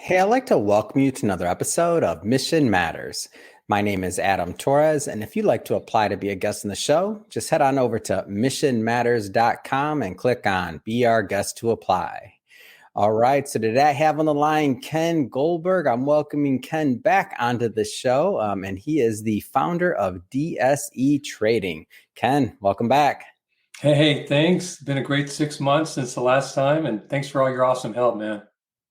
Hey, I'd like to welcome you to another episode of Mission Matters. My name is Adam Torres, and if you'd like to apply to be a guest in the show, just head on over to missionmatters.com and click on Be Our Guest to Apply. All right, so today I have on the line Ken Goldberg. I'm welcoming Ken back onto the show, and he is the founder of DSE Trading. Ken, welcome back. Hey, thanks. Been a great 6 months since the last time, and thanks for all your awesome help, man.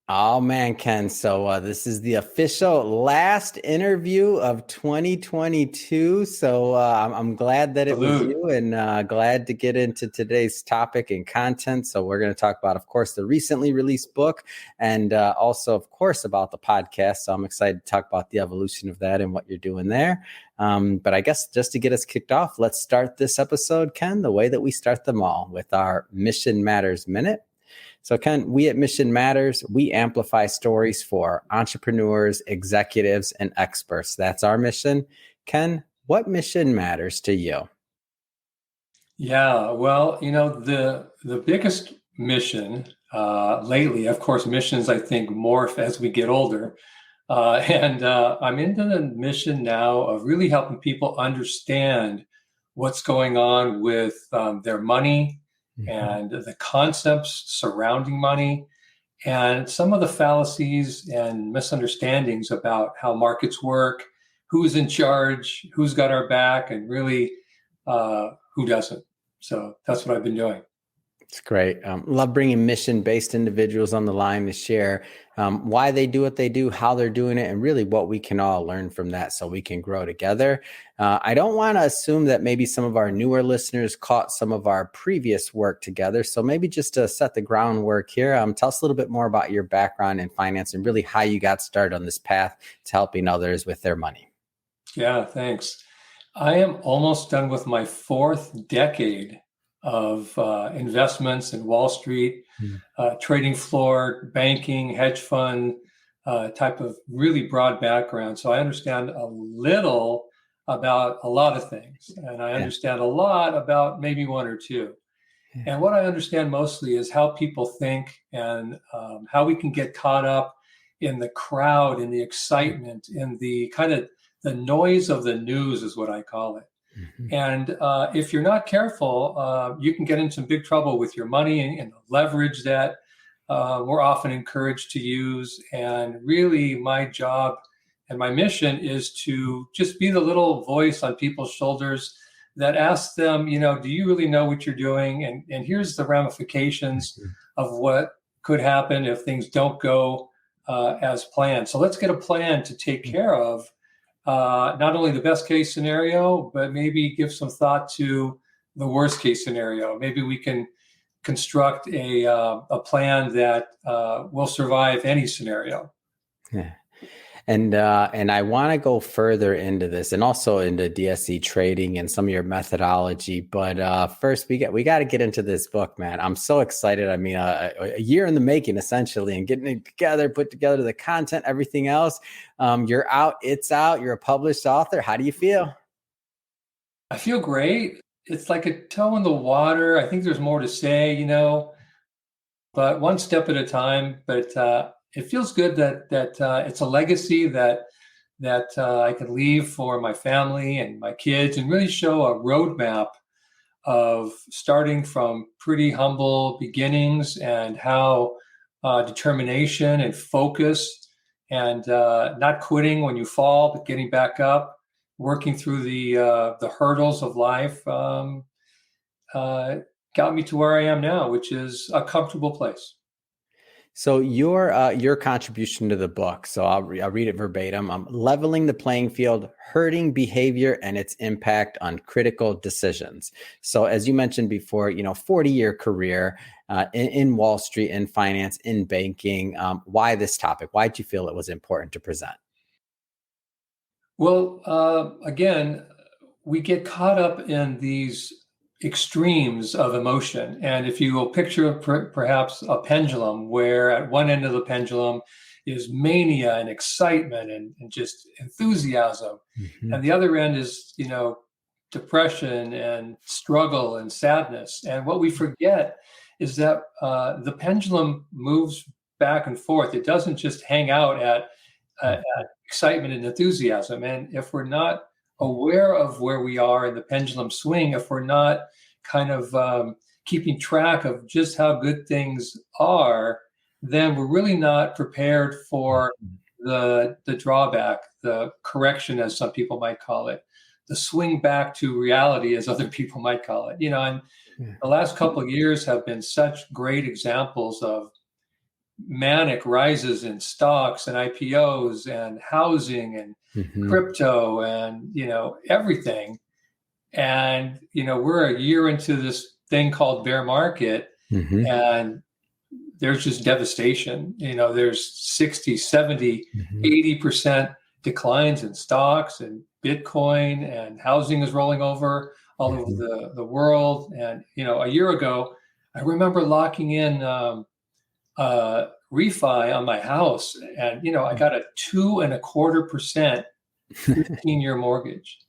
Oh man, Ken. So this is the official last interview of 2022. So I'm glad that it was Salute. you and glad to get into today's topic and content. So we're going to talk about, of course, the recently released book and also, of course, about the podcast. So I'm excited to talk about the evolution of that and what you're doing there. But I guess just to get us kicked off, let's start this episode, Ken, the way that we start them all with our Mission Matters Minute. So Ken, we at Mission Matters, we amplify stories for entrepreneurs, executives, and experts. That's our mission. Ken, what mission matters to you? Yeah, well, the biggest mission lately, of course, missions I think morph as we get older, and I'm into the mission now of really helping people understand what's going on with their money and the concepts surrounding money and some of the fallacies and misunderstandings about how markets work, who's in charge, who's got our back, and really who doesn't. So that's what I've been doing. It's great. Love bringing mission-based individuals on the line to share why they do what they do, how they're doing it, and really what we can all learn from that so we can grow together. I don't want to assume that maybe some of our newer listeners caught some of our previous work together. So maybe just to set the groundwork here, tell us a little bit more about your background in finance and really how you got started on this path to helping others with their money. Yeah, thanks. I am almost done with my fourth decade of investments in Wall Street, trading floor, banking, hedge fund type of really broad background. So I understand a little about a lot of things, and I understand a lot about maybe one or two. And what I understand mostly is how people think and how we can get caught up in the crowd, in the excitement, in the kind of the noise of the news is what I call it. And if you're not careful, you can get into big trouble with your money and leverage that we're often encouraged to use. And really, my job and my mission is to just be the little voice on people's shoulders that asks them, do you really know what you're doing? And here's the ramifications of what could happen if things don't go as planned. So let's get a plan to take care of not only the best case scenario, but maybe give some thought to the worst case scenario. Maybe we can construct a plan that will survive any scenario. Yeah. And I want to go further into this and also into DSE trading and some of your methodology. But first, we got to get into this book, man. I'm so excited. I mean, a year in the making, essentially, and getting it together, put together the content, everything else. You're out. It's out. You're a published author. How do you feel? I feel great. It's like a toe in the water. I think there's more to say, but one step at a time. But it feels good that it's a legacy that I can leave for my family and my kids, and really show a roadmap of starting from pretty humble beginnings and how determination and focus and not quitting when you fall, but getting back up, working through the hurdles of life got me to where I am now, which is a comfortable place. So your contribution to the book, so I'll read it verbatim. Leveling the playing field, herding behavior, and its impact on critical decisions. So as you mentioned before, 40-year career in Wall Street, in finance, in banking. Why this topic? Why did you feel it was important to present? Well, again, we get caught up in these extremes of emotion. And if you will picture perhaps a pendulum, where at one end of the pendulum is mania and excitement and just enthusiasm. And the other end is, depression and struggle and sadness. And what we forget is that the pendulum moves back and forth. It doesn't just hang out at excitement and enthusiasm. And if we're not aware of where we are in the pendulum swing, if we're not kind of keeping track of just how good things are, then we're really not prepared for the drawback, the correction, as some people might call it, the swing back to reality, as other people might call it. And the last couple of years have been such great examples of manic rises in stocks and IPOs and housing and crypto and, everything. And, we're a year into this thing called bear market, and there's just devastation. There's 60, 70, 80% declines in stocks and Bitcoin, and housing is rolling over all over the world. And, a year ago, I remember locking in refi on my house, and, I got a 2.25% 15-year mortgage.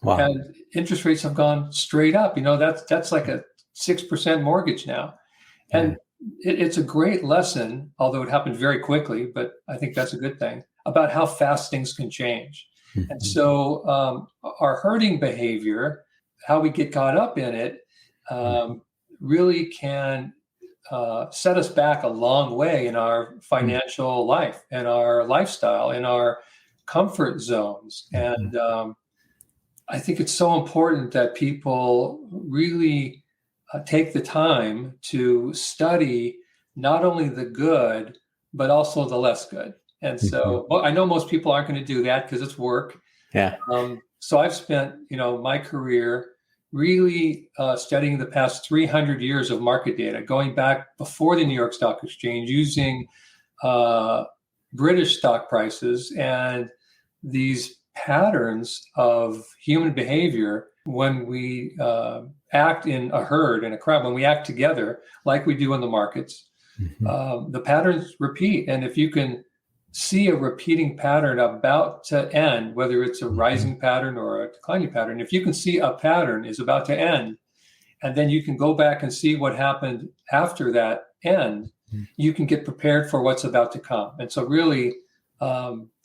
Wow. And interest rates have gone straight up. That's like a 6% mortgage now. And it's a great lesson, although it happened very quickly, but I think that's a good thing, about how fast things can change. And so our herding behavior, how we get caught up in it, really can set us back a long way in our financial life and our lifestyle, in our comfort zones. And I think it's so important that people really take the time to study not only the good, but also the less good. And so I know most people aren't going to do that because it's work. Yeah. So I've spent, my career really studying the past 300 years of market data, going back before the New York Stock Exchange, using British stock prices and these patterns of human behavior when we act in a herd, in a crowd, when we act together like we do in the markets. The patterns repeat. And if you can see a repeating pattern about to end, whether it's a rising pattern or a declining pattern, if you can see a pattern is about to end, and then you can go back and see what happened after that end, you can get prepared for what's about to come. And so really,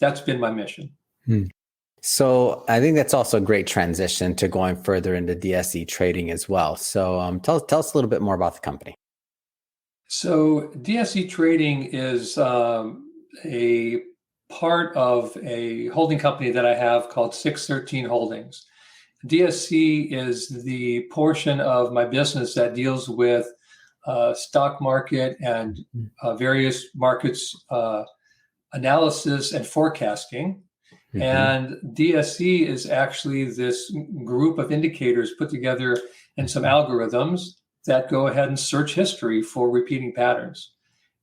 that's been my mission. So I think that's also a great transition to going further into DSE trading as well. So tell us a little bit more about the company. So DSE Trading is a part of a holding company that I have called 613 Holdings. DSE is the portion of my business that deals with stock market and various markets analysis and forecasting. And DSE is actually this group of indicators put together in some algorithms that go ahead and search history for repeating patterns.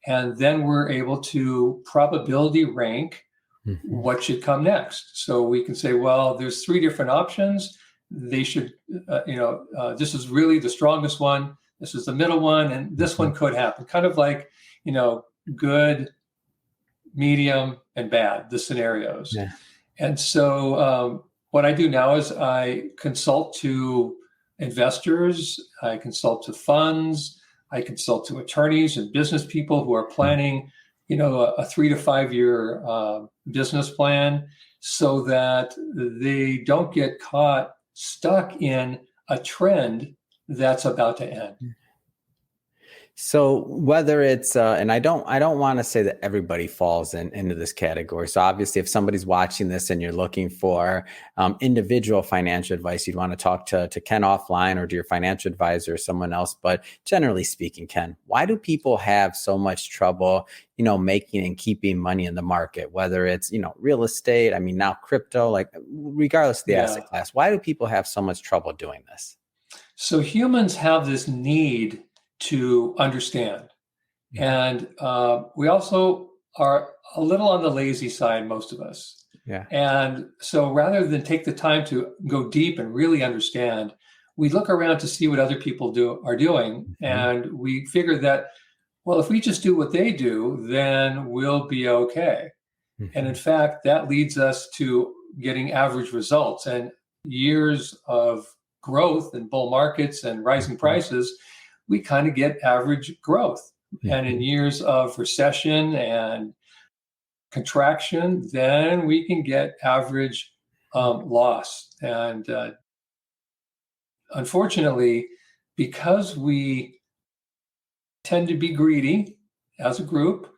And then we're able to probability rank what should come next. So we can say, well, there's 3 different options. They should, this is really the strongest one. This is the middle one. And this one could happen. Kind of like, good, medium, and bad, the scenarios. Yeah. And so what I do now is I consult to investors, I consult to funds, I consult to attorneys and business people who are planning, a 3 to 5 year business plan, so that they don't get caught stuck in a trend that's about to end. So whether it's, and I don't want to say that everybody falls into this category. So obviously, if somebody's watching this and you're looking for individual financial advice, you'd want to talk to Ken offline or to your financial advisor or someone else. But generally speaking, Ken, why do people have so much trouble, making and keeping money in the market? Whether it's, real estate, now crypto, like regardless of the asset class, why do people have so much trouble doing this? So humans have this need to understand. And we also are a little on the lazy side, most of us. Yeah. And so rather than take the time to go deep and really understand, we look around to see what other people are doing. And we figure that, well, if we just do what they do, then we'll be okay. And in fact, that leads us to getting average results. And years of growth in bull markets and rising prices, we kind of get average growth. And in years of recession and contraction, then we can get average loss. And unfortunately, because we tend to be greedy as a group,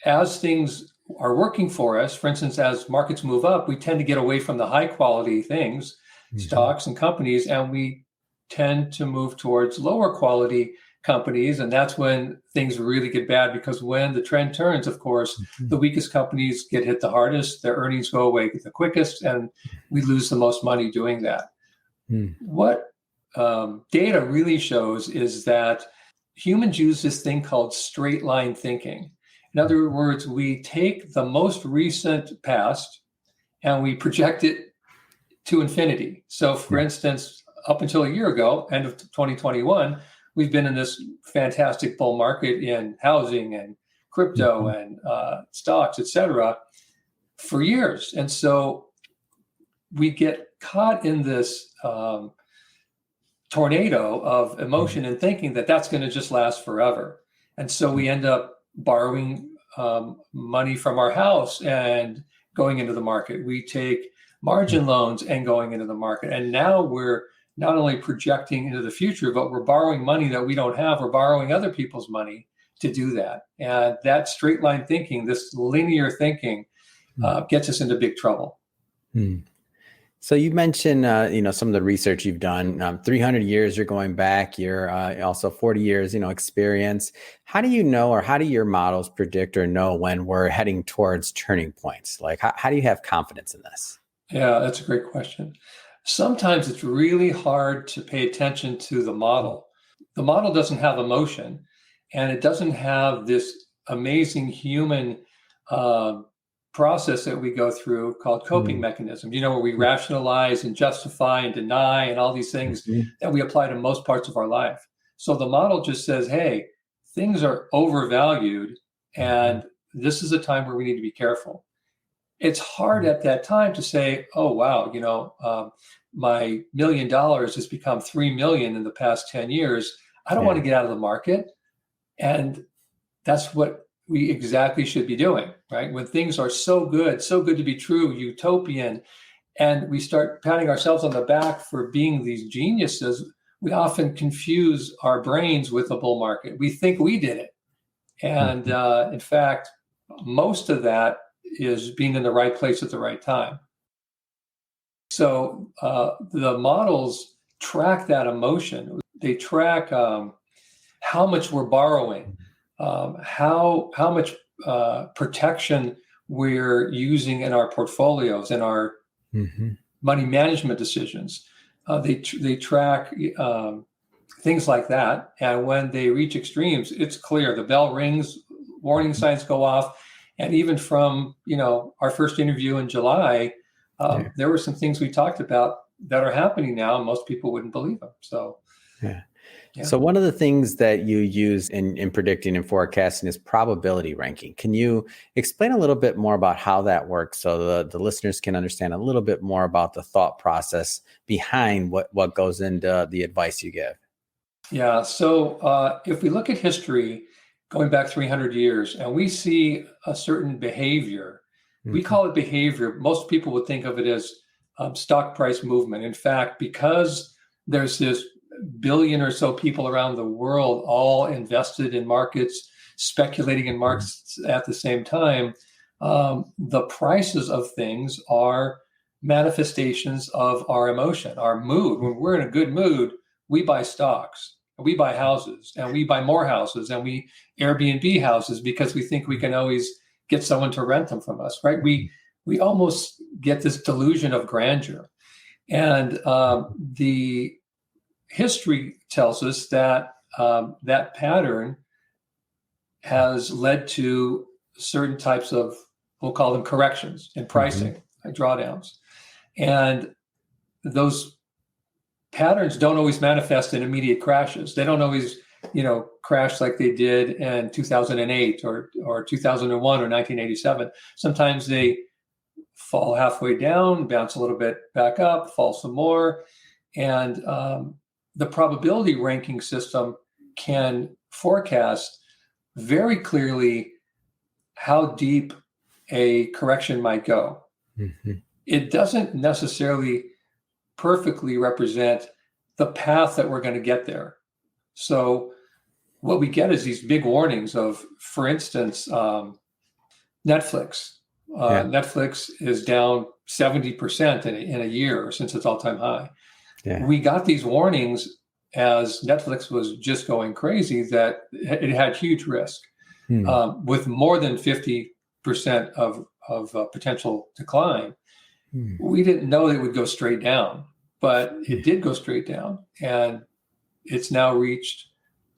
as things are working for us, for instance, as markets move up, we tend to get away from the high quality things, stocks and companies, and we tend to move towards lower quality companies. And that's when things really get bad, because when the trend turns, of course, the weakest companies get hit the hardest, their earnings go away the quickest, and we lose the most money doing that. What data really shows is that humans use this thing called straight line thinking. In other words, we take the most recent past and we project it to infinity. So for instance, up until a year ago, end of 2021, we've been in this fantastic bull market in housing and crypto and stocks, et cetera, for years. And so we get caught in this tornado of emotion and thinking that that's going to just last forever. And so we end up borrowing money from our house and going into the market. We take margin loans and going into the market. And now we're not only projecting into the future, but we're borrowing money that we don't have. We're borrowing other people's money to do that. And that straight line thinking, this linear thinking, gets us into big trouble. So you mentioned, some of the research you've done. 300 years you're going back. You're also 40 years, experience. How do you know, or how do your models predict or know when we're heading towards turning points? Like, how do you have confidence in this? Yeah, that's a great question. Sometimes it's really hard to pay attention to the model. The model doesn't have emotion, and it doesn't have this amazing human process that we go through called coping mechanisms, where we rationalize and justify and deny and all these things that we apply to most parts of our life. So the model just says, hey, things are overvalued, and this is a time where we need to be careful. It's hard at that time to say, oh, wow, my $1 million has become 3 million in the past 10 years. I don't want to get out of the market. And that's what we exactly should be doing, right? When things are so good to be true, utopian, and we start patting ourselves on the back for being these geniuses, we often confuse our brains with the bull market. We think we did it. And in fact, most of that is being in the right place at the right time. So the models track that emotion. They track how much we're borrowing, how much protection we're using in our portfolios and our money management decisions. They track things like that. And when they reach extremes, it's clear. The bell rings, warning signs go off. And even from, our first interview in July, there were some things we talked about that are happening now, and most people wouldn't believe them. So, yeah. So one of the things that you use in predicting and forecasting is probability ranking. Can you explain a little bit more about how that works so the listeners can understand a little bit more about the thought process behind what goes into the advice you give? Yeah. So if we look at history, going back 300 years, and we see a certain behavior, we call it behavior. Most people would think of it as stock price movement. In fact, because there's this billion or so people around the world all invested in markets, speculating in markets at the same time, the prices of things are manifestations of our emotion, our mood. When we're in a good mood, we buy stocks, we buy houses, and we buy more houses, and we Airbnb houses because we think we can always get someone to rent them from us, right? We almost get this delusion of grandeur. And the history tells us that that pattern has led to certain types of, we'll call them corrections in pricing, drawdowns. And those patterns don't always manifest in immediate crashes. They don't always, crash like they did in 2008 or 2001 or 1987. Sometimes they fall halfway down, bounce a little bit back up, fall some more. And the probability ranking system can forecast very clearly how deep a correction might go. Mm-hmm. It doesn't necessarily perfectly represent the path that we're going to get there. So what we get is these big warnings of, for instance, Netflix. Netflix is down 70% in a year since its all-time high. Yeah. We got these warnings as Netflix was just going crazy that it had huge risk with more than 50% of potential decline. We didn't know it would go straight down, but it did go straight down, and it's now reached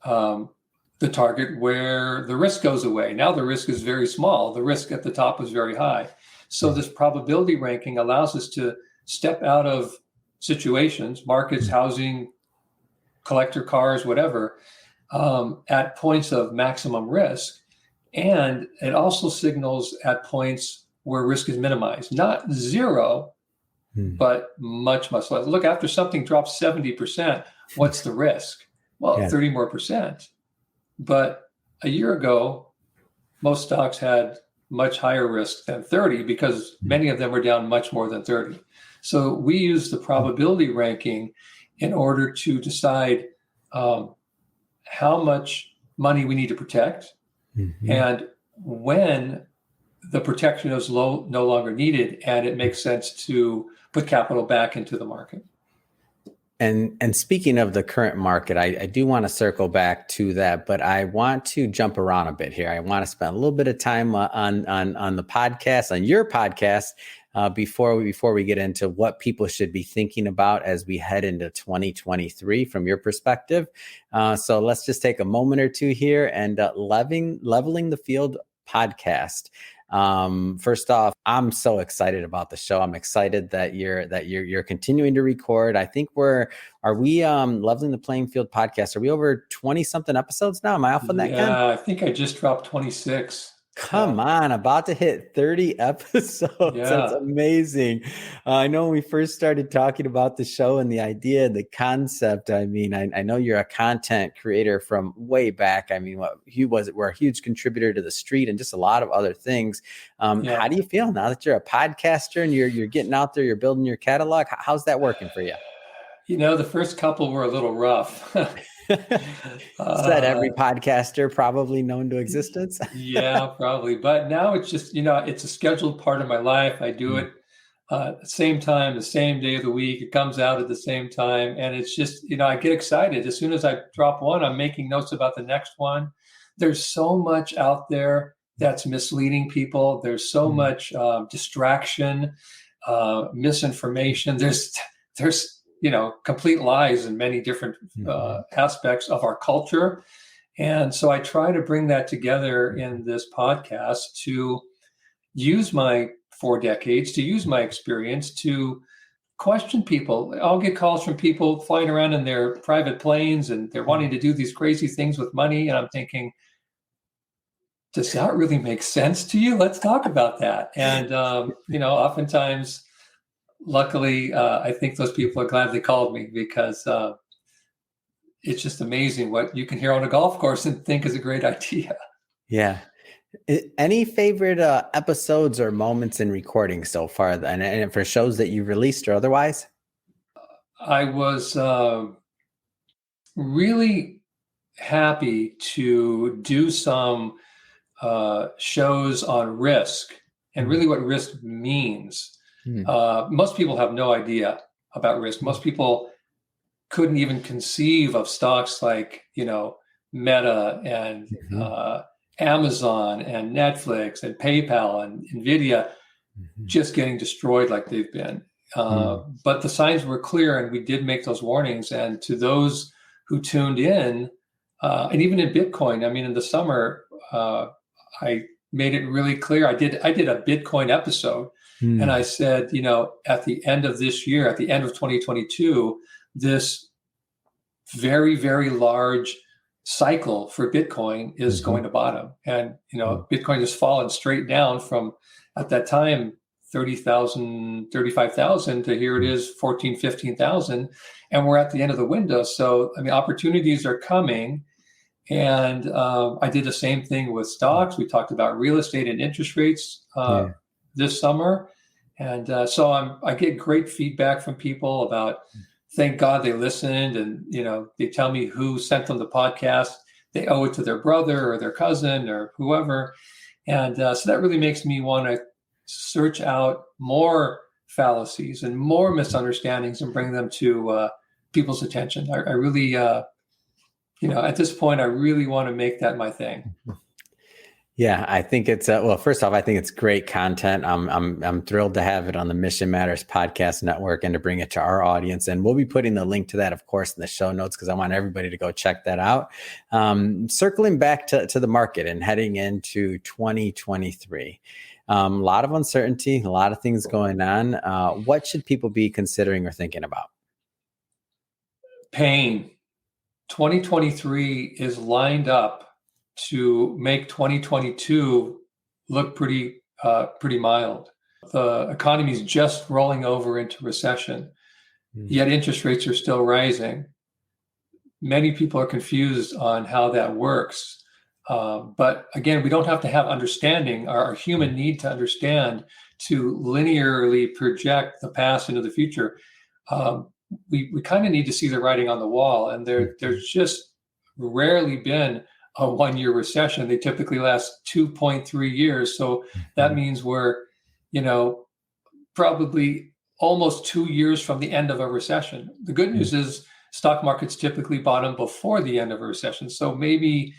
the target where the risk goes away. Now the risk is very small. The risk at the top is very high. So this probability ranking allows us to step out of situations, markets, housing, collector cars, whatever, at points of maximum risk. And it also signals at points where risk is minimized, not zero, but much, much less. Look, after something drops 70%, what's the risk? Well, 30 more percent. But a year ago, most stocks had much higher risk than 30 because many of them were down much more than 30. So we use the probability ranking in order to decide how much money we need to protect and when the protection is no longer needed and it makes sense to put capital back into the market. And speaking of the current market, I do want to circle back to that, but I want to jump around a bit here. I want to spend a little bit of time on the podcast, on your podcast, before we get into what people should be thinking about as we head into 2023 from your perspective. So let's just take a moment or two here and Leveling the Field podcast. First off, I'm so excited about the show. I'm excited that you're continuing to record. I think Leveling the Playing Field podcast. Are we over 20 something episodes now? Am I off on that? Yeah, I think I just dropped 26. Come on, about to hit 30 episodes. Yeah. That's amazing. I know when we first started talking about the show and the idea, the concept, I mean, I know you're a content creator from way back. I mean, we're a huge contributor to The Street and just a lot of other things. How do you feel now that you're a podcaster and you're getting out there, you're building your catalog? How's that working for you? You know, the first couple were a little rough. Said every podcaster probably known to existence. Yeah, probably. But now it's just, it's a scheduled part of my life. I do it at the same time, the same day of the week. It comes out at the same time. And it's just, I get excited. As soon as I drop one, I'm making notes about the next one. There's so much out there that's misleading people. There's so much distraction, misinformation. There's complete lies in many different aspects of our culture. And so I try to bring that together in this podcast to use my 4 decades, to use my experience to question people. I'll get calls from people flying around in their private planes and they're wanting to do these crazy things with money. And I'm thinking, does that really make sense to you? Let's talk about that. And, oftentimes, luckily, I think those people are glad they called me because it's just amazing what you can hear on a golf course and think is a great idea. Yeah. Any favorite episodes or moments in recording so far, and for shows that you released or otherwise? I was really happy to do some shows on risk and really what risk means. Most people have no idea about risk. Most people couldn't even conceive of stocks like, Meta and Amazon and Netflix and PayPal and Nvidia just getting destroyed like they've been. But the signs were clear and we did make those warnings. And to those who tuned in, and even in Bitcoin, I mean, in the summer, I made it really clear. I did a Bitcoin episode. And I said, at the end of this year, at the end of 2022, this very, very large cycle for Bitcoin is going to bottom. And, Bitcoin has fallen straight down from, at that time, 30,000, 35,000 to here it is 14, 15,000. And we're at the end of the window. So, I mean, opportunities are coming. And I did the same thing with stocks. We talked about real estate and interest rates this summer. And so I get great feedback from people about, thank God they listened, and they tell me who sent them the podcast. They owe it to their brother or their cousin or whoever. And so that really makes me want to search out more fallacies and more misunderstandings and bring them to people's attention. I really, at this point, I really want to make that my thing. Yeah, I think it's well. First off, I think it's great content. I'm thrilled to have it on the Mission Matters Podcast Network and to bring it to our audience. And we'll be putting the link to that, of course, in the show notes because I want everybody to go check that out. Circling back to the market and heading into 2023, a lot of uncertainty, a lot of things going on. What should people be considering or thinking about? Pain. 2023 is lined up to make 2022 look pretty mild. The economy is just rolling over into recession, yet interest rates are still rising. Many people are confused on how that works. But again, we don't have to have understanding, our human need to understand to linearly project the past into the future. We kind of need to see the writing on the wall, and there's just rarely been a 1-year recession. They typically last 2.3 years. So that means we're, probably almost 2 years from the end of a recession. The good news is stock markets typically bottom before the end of a recession. So maybe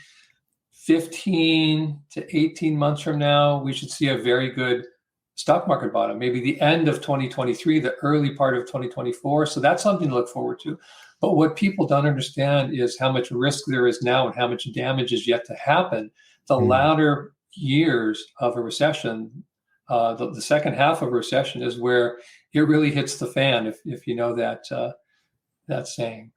15 to 18 months from now, we should see a very good stock market bottom, maybe the end of 2023, the early part of 2024. So that's something to look forward to. But what people don't understand is how much risk there is now and how much damage is yet to happen. The latter years of a recession, the second half of a recession is where it really hits the fan, if you know that saying.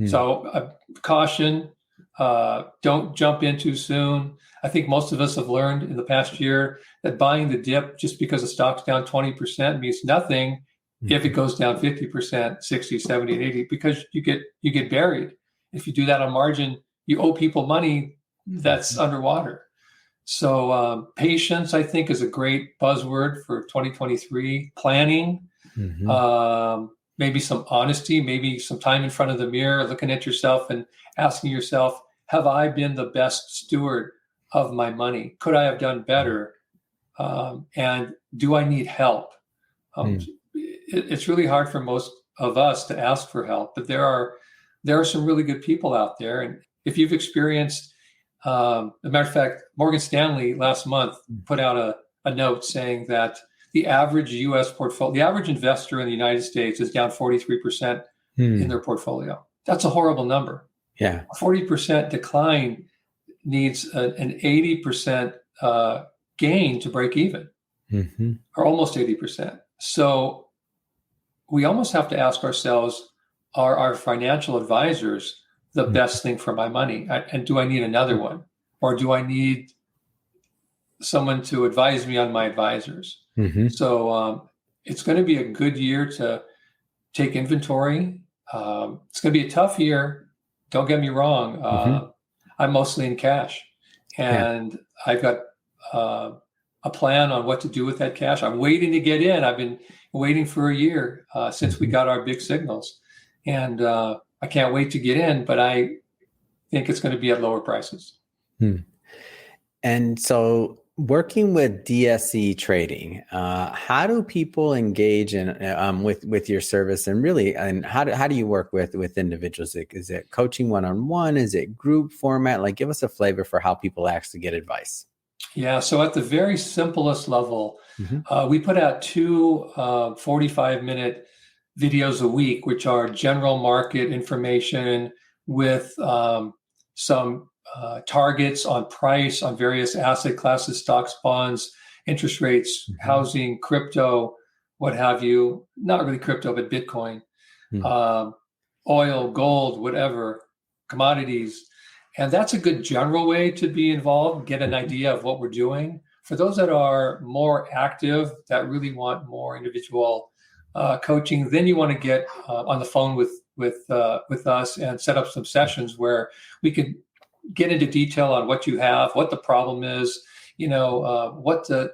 So caution, don't jump in too soon. I think most of us have learned in the past year that buying the dip just because the stock's down 20% means nothing if it goes down 50%, 60, 70, and 80, because you get buried. If you do that on margin, you owe people money that's underwater. So patience, I think, is a great buzzword for 2023. Planning, maybe some honesty, maybe some time in front of the mirror, looking at yourself and asking yourself, have I been the best steward of my money? Could I have done better? And do I need help? It's really hard for most of us to ask for help, but there are some really good people out there. And if you've experienced, as a matter of fact, Morgan Stanley last month put out a note saying that the average U.S. portfolio, the average investor in the United States is down 43% in their portfolio. That's a horrible number. Yeah, a 40% decline needs an 80% gain to break even, or almost 80%. So we almost have to ask ourselves, are our financial advisors the best thing for my money? And do I need another one? Or do I need someone to advise me on my advisors? So it's going to be a good year to take inventory. It's going to be a tough year. Don't get me wrong. I'm mostly in cash, and I've got a plan on what to do with that cash. I'm waiting to get in. I've been waiting for a year since we got our big signals, and I can't wait to get in, but I think it's going to be at lower prices. And so working with DSE trading, how do people engage in with your service, and really, and how do you work with individuals? Is it coaching one-on-one? Is it group format? Like, give us a flavor for how people actually get advice. Yeah, so at the very simplest level, we put out 2 45-minute videos a week, which are general market information with some targets on price on various asset classes, stocks, bonds, interest rates, housing, crypto, what have you. Not really crypto, but Bitcoin, oil, gold, whatever, commodities. And that's a good general way to be involved, get an idea of what we're doing. For those that are more active, that really want more individual coaching, then you want to get on the phone with us and set up some sessions where we could get into detail on what you have, what the problem is, what to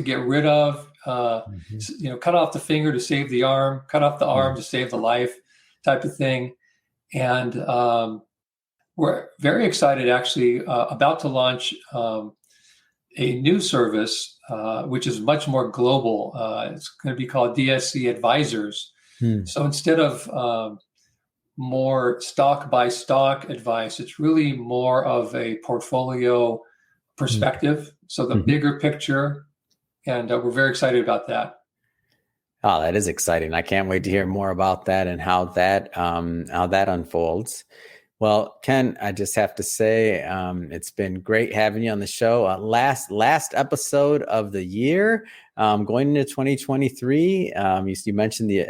get rid of, cut off the finger to save the arm, cut off the arm to save the life, type of thing. And we're very excited, actually, about to launch a new service, which is much more global. It's going to be called DSC Advisors. So instead of more stock by stock advice, it's really more of a portfolio perspective. So the bigger picture, and we're very excited about that. Oh, that is exciting. I can't wait to hear more about that and how that unfolds. Well, Ken, I just have to say, it's been great having you on the show. Last episode of the year, going into 2023. You mentioned the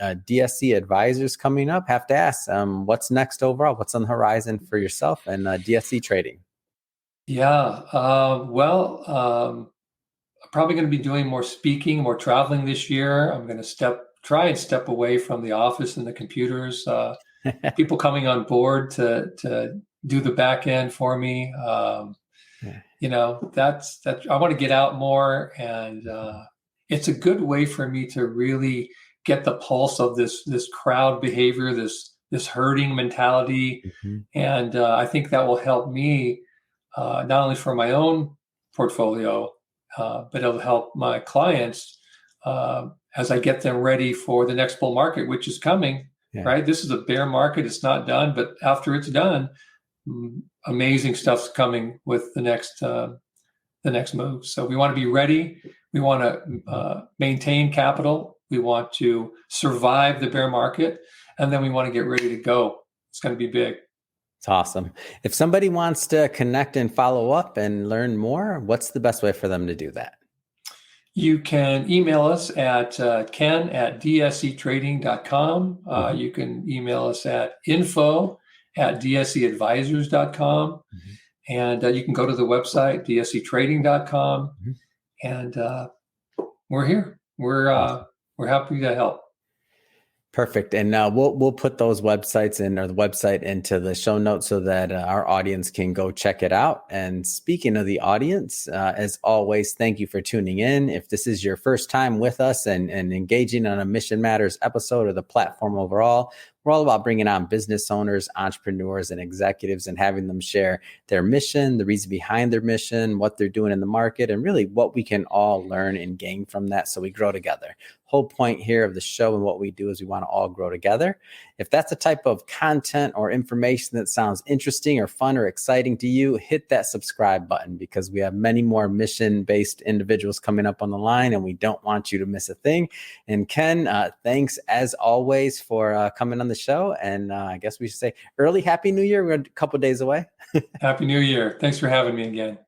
DSC Advisors coming up. Have to ask, what's next overall? What's on the horizon for yourself and DSC trading? Yeah, I'm probably going to be doing more speaking, more traveling this year. I'm going to try and step away from the office and the computers. People coming on board to do the back end for me. That's I want to get out more, and it's a good way for me to really get the pulse of this crowd behavior, this herding mentality, and I think that will help me not only for my own portfolio, but it'll help my clients as I get them ready for the next bull market, which is coming. Yeah. Right. This is a bear market. It's not done, but after it's done, amazing stuff's coming with the next move. So we want to be ready. We want to maintain capital. We want to survive the bear market, and then we want to get ready to go. It's going to be big. It's awesome. If somebody wants to connect and follow up and learn more, what's the best way for them to do that? You can email us at ken@dsctrading.com. You can email us at info@dscadvisors.com. And you can go to the website, dsctrading.com. And we're here. We're happy to help. Perfect. And we'll put those websites or the website into the show notes so that our audience can go check it out. And speaking of the audience, as always, thank you for tuning in. If this is your first time with us and engaging on a Mission Matters episode or the platform overall, we're all about bringing on business owners, entrepreneurs, and executives and having them share their mission, the reason behind their mission, what they're doing in the market, and really what we can all learn and gain from that so we grow together. Whole point here of the show and what we do is we want to all grow together. If that's the type of content or information that sounds interesting or fun or exciting to you, hit that subscribe button because we have many more mission-based individuals coming up on the line and we don't want you to miss a thing. And Ken, thanks as always for coming on the show. And I guess we should say early Happy New Year. We're a couple of days away. Happy New Year. Thanks for having me again.